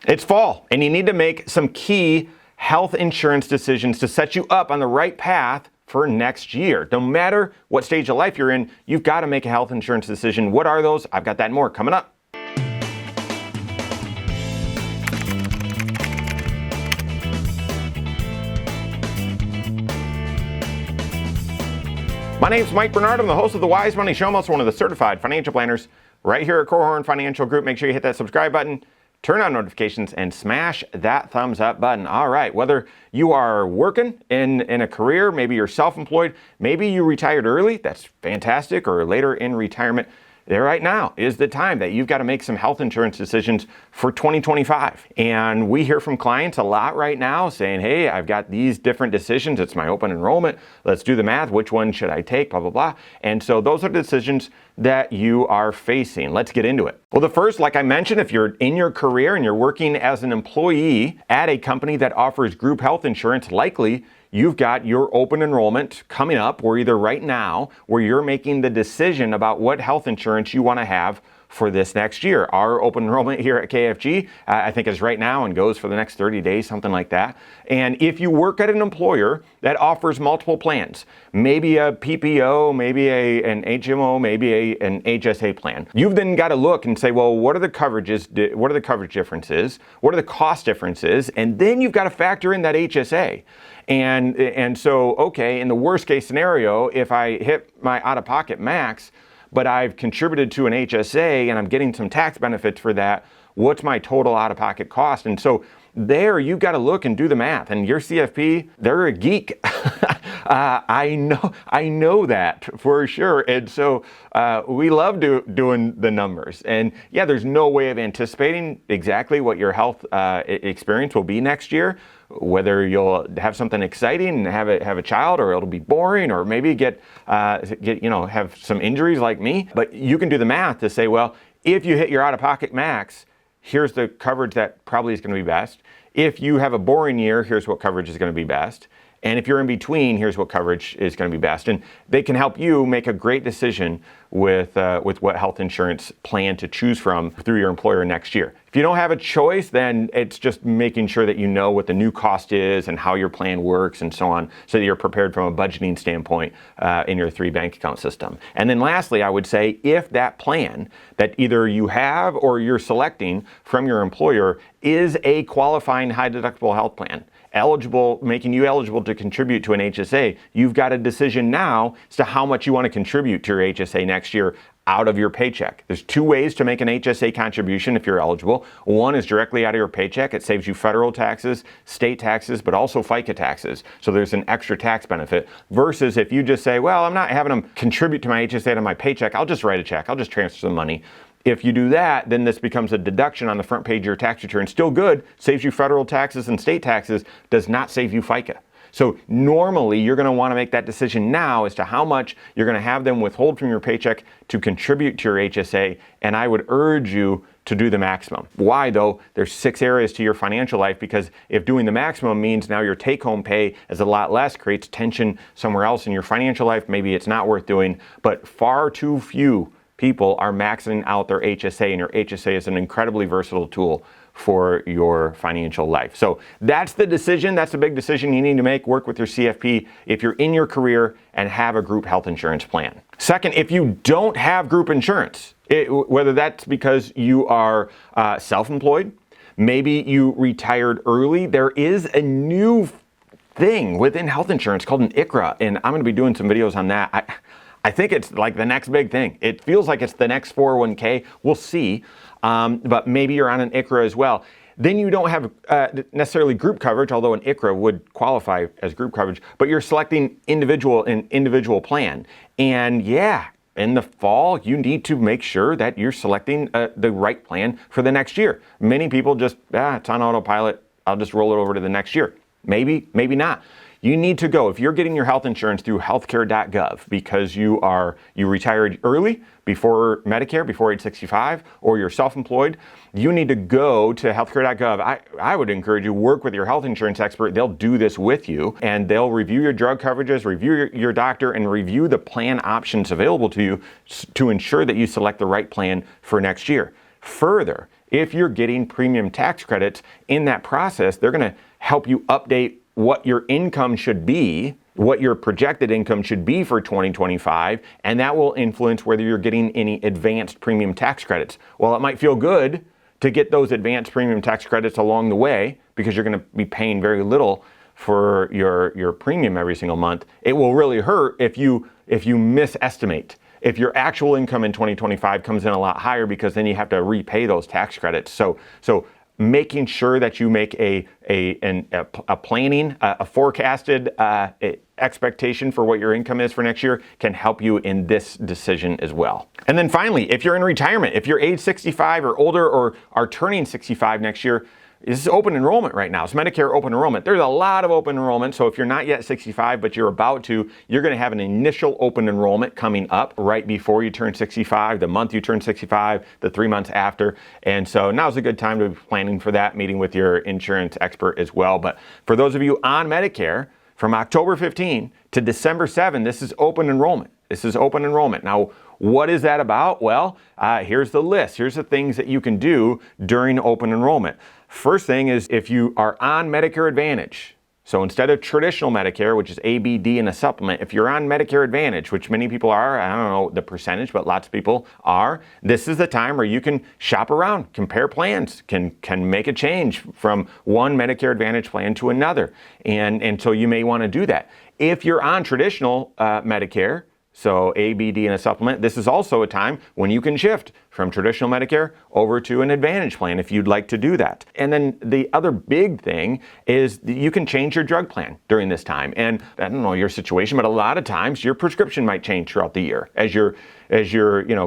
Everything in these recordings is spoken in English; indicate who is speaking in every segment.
Speaker 1: It's fall, and you need to make some key health insurance decisions to set you up on the right path for next year. No matter what stage of life you're in, you've got to make a health insurance decision. What are those? I've got that and more coming up. My name's Mike Bernard. I'm the host of the Wise Money Show. I'm also one of the certified financial planners right here at Korhorn Financial Group. Make sure you hit that subscribe button, turn on notifications, and smash that thumbs up button. All right, whether you are working in a career, maybe you're self-employed, maybe you retired early, that's fantastic, or later in retirement, there right now is the time that you've got to make some health insurance decisions for 2025. And we hear from clients a lot right now saying, hey, I've got these different decisions. It's my open enrollment. Let's do the math. Which one should I take? Blah, blah, blah. And so those are the decisions that you are facing. Let's get into it. Well, the first, like I mentioned, if you're in your career and you're working as an employee at a company that offers group health insurance, likely you've got your open enrollment coming up, or either right now, where you're making the decision about what health insurance you want to have for this next year. Our open enrollment here at KFG, I think is right now and goes for the next 30 days, something like that. And if you work at an employer that offers multiple plans, maybe a PPO, maybe an HMO, maybe an HSA plan, you've then got to look and say, well, what are the coverages? What are the coverage differences? What are the cost differences? And then you've got to factor in that HSA. And so, okay, in the worst case scenario, if I hit my out-of-pocket max, but I've contributed to an HSA and I'm getting some tax benefits for that, what's my total out-of-pocket cost? And so there you've got to look and do the math. And your CFP, they're a geek. I know that for sure. And so we love doing the numbers. And yeah, there's no way of anticipating exactly what your health experience will be next year, whether you'll have something exciting and have a child, or it'll be boring, or maybe have some injuries like me. But you can do the math to say, well, if you hit your out-of-pocket max, here's the coverage that probably is going to be best. If you have a boring year, here's what coverage is going to be best. And if you're in between, here's what coverage is going to be best. And they can help you make a great decision with what health insurance plan to choose from through your employer next year. If you don't have a choice, then it's just making sure that you know what the new cost is and how your plan works and so on, so that you're prepared from a budgeting standpoint in your 3 bank account system. And then lastly, I would say, if that plan that either you have or you're selecting from your employer is a qualifying high deductible health plan, making you eligible to contribute to an HSA, you've got a decision now as to how much you want to contribute to your HSA next year out of your paycheck. There's 2 ways to make an HSA contribution if you're eligible. One is directly out of your paycheck. It saves you federal taxes, state taxes, but also FICA taxes. So there's an extra tax benefit. Versus if you just say, well, I'm not having them contribute to my HSA out of my paycheck, I'll just write a check, I'll just transfer the money. If you do that, then this becomes a deduction on the front page of your tax return. Still good, saves you federal taxes and state taxes, does not save you FICA. So normally you're going to want to make that decision now as to how much you're going to have them withhold from your paycheck to contribute to your HSA, and I would urge you to do the maximum. Why though? There's 6 areas to your financial life, because if doing the maximum means now your take-home pay is a lot less, creates tension somewhere else in your financial life, maybe it's not worth doing, but far too few people are maxing out their HSA, and your HSA is an incredibly versatile tool for your financial life. So that's the decision. That's the big decision you need to make. Work with your CFP if you're in your career and have a group health insurance plan. Second, if you don't have group insurance, whether that's because you are self-employed, maybe you retired early, there is a new thing within health insurance called an ICHRA, and I'm going to be doing some videos on that. I think it's like the next big thing. It feels like it's the next 401k. We'll see. But maybe you're on an ICHRA as well. Then you don't have necessarily group coverage, although an ICHRA would qualify as group coverage, but you're selecting an individual plan. And yeah, in the fall, you need to make sure that you're selecting the right plan for the next year. Many people just, it's on autopilot, I'll just roll it over to the next year. Maybe, maybe not. You need to go, if you're getting your health insurance through healthcare.gov because you retired early, before Medicare, before age 65, or you're self-employed, you need to go to healthcare.gov. I would encourage you, work with your health insurance expert. They'll do this with you, and they'll review your drug coverages, review your doctor, and review the plan options available to you to ensure that you select the right plan for next year. Further, if you're getting premium tax credits in that process, they're going to help you update what your income should be, what your projected income should be for 2025, and that will influence whether you're getting any advanced premium tax credits. Well, it might feel good to get those advanced premium tax credits along the way because you're going to be paying very little for your premium every single month. It will really hurt if you misestimate. If your actual income in 2025 comes in a lot higher, because then you have to repay those tax credits. So making sure that you make a planning, a forecasted expectation for what your income is for next year can help you in this decision as well. And then finally, if you're in retirement, if you're age 65 or older or are turning 65 next year, this is open enrollment right now. It's Medicare open enrollment. There's a lot of open enrollment. So if you're not yet 65, but you're about to, you're going to have an initial open enrollment coming up right before you turn 65, the month you turn 65, the 3 months after. And so now's a good time to be planning for that, meeting with your insurance expert as well. But for those of you on Medicare, from October 15 to December 7, this is open enrollment. This is open enrollment. Now, what is that about? Well, here's the list. Here's the things that you can do during open enrollment. First thing is if you are on Medicare Advantage, so instead of traditional Medicare, which is A, B, D, and a supplement, if you're on Medicare Advantage, which many people are, I don't know the percentage, but lots of people are, this is the time where you can shop around, compare plans, can make a change from one Medicare Advantage plan to another. And so you may want to do that. If you're on traditional Medicare, so A, B, D, and a supplement, this is also a time when you can shift from traditional Medicare over to an Advantage plan if you'd like to do that. And then the other big thing is you can change your drug plan during this time. And I don't know your situation, but a lot of times your prescription might change throughout the year. As you're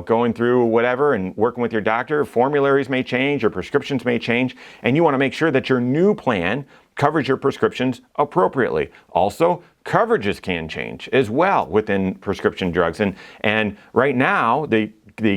Speaker 1: going through whatever and working with your doctor, formularies may change, your prescriptions may change, and you want to make sure that your new plan covers your prescriptions appropriately. Also, coverages can change as well within prescription drugs. And right now, the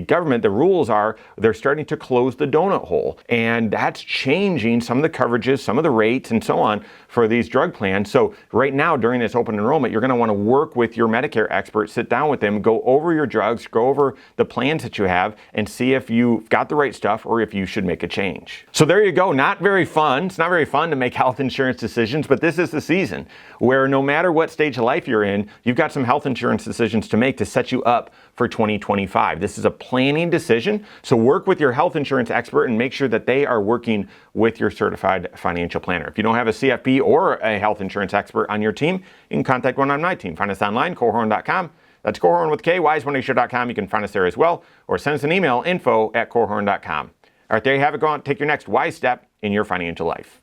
Speaker 1: government, the rules are, they're starting to close the donut hole. And that's changing some of the coverages, some of the rates, and so on for these drug plans. So right now, during this open enrollment, you're going to want to work with your Medicare expert, sit down with them, go over your drugs, go over the plans that you have, and see if you've got the right stuff or if you should make a change. So there you go. Not very fun. It's not very fun to make health insurance decisions, but this is the season where no matter what stage of life you're in, you've got some health insurance decisions to make to set you up for 2025. This is a planning decision. So work with your health insurance expert and make sure that they are working with your certified financial planner. If you don't have a CFP or a health insurance expert on your team, you can contact one on my team. Find us online, Korhorn.com. That's Korhorn with K, wisemoneyshow.com. You can find us there as well, or send us an email, info@korhorn.com. All right, there you have it. Go on, take your next wise step in your financial life.